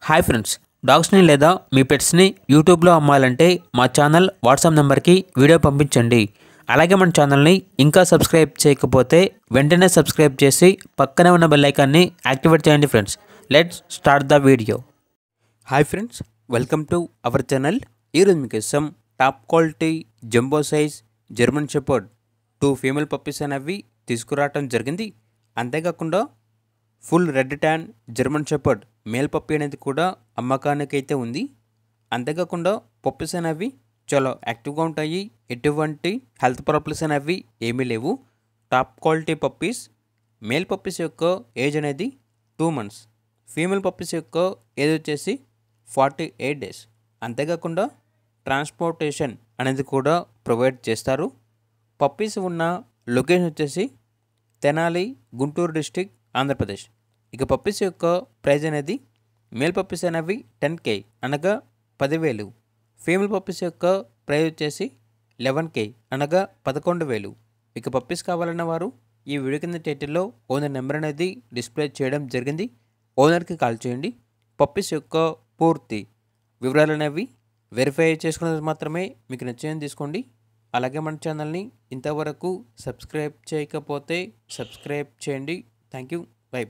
Hi friends, డాగ్స్ని లేదా మీ పెట్స్ని యూట్యూబ్లో అమ్మాలంటే మా ఛానల్ వాట్సాప్ నెంబర్కి వీడియో పంపించండి. అలాగే మన ఛానల్ని ఇంకా సబ్స్క్రైబ్ చేయకపోతే వెంటనే సబ్స్క్రైబ్ చేసి పక్కనే ఉన్న బెల్ ఐకాన్ని యాక్టివేట్ చేయండి friends. Let's start the video. Hi friends, welcome to our channel. ఈరోజు మీకోసం top quality jumbo size German shepherd 2 female puppies అనేవి తీసుకురావటం జరిగింది. అంతేకాకుండా full red tan German shepherd male puppy అనేది కూడా అమ్మకానికి అయితే ఉంది. అంతేకాకుండా పప్పీస్ అనేవి చాలా యాక్టివ్గా ఉంటాయి. ఎటువంటి హెల్త్ ప్రాబ్లమ్స్ అనేవి ఏమీ లేవు. Top quality puppies. Male puppies యొక్క ఏజ్ అనేది 2 months, ఫీమేల్ పప్పీస్ యొక్క ఏజ్ వచ్చేసి 48 days. అంతేకాకుండా ట్రాన్స్పోర్టేషన్ అనేది కూడా ప్రొవైడ్ చేస్తారు. పప్పీస్ ఉన్న లొకేషన్ వచ్చేసి తెనాలి, గుంటూరు డిస్టిక్, ఆంధ్రప్రదేశ్. ఇక పప్పీస్ యొక్క ప్రైజ్ అనేది మేల్ పప్పీస్ అనేవి 10K అనగా 10,000. ఫీమేల్ పప్పీస్ యొక్క ప్రైజ్ వచ్చేసి 11K అనగా 11,000. ఇక పప్పీస్ కావాలన్న వారు ఈ వీడియో కింద టైటిల్లో ఓనర్ నెంబర్ అనేది డిస్ప్లే చేయడం జరిగింది. ఓనర్కి కాల్ చేయండి. పప్పీస్ యొక్క పూర్తి వివరాలు అనేవి వెరిఫై చేసుకున్నది మాత్రమే మీకు నచ్చేది తీసుకోండి. అలాగే మన ఛానల్ని ఇంతవరకు సబ్స్క్రైబ్ చేయకపోతే సబ్స్క్రైబ్ చేయండి. Thank you. బై.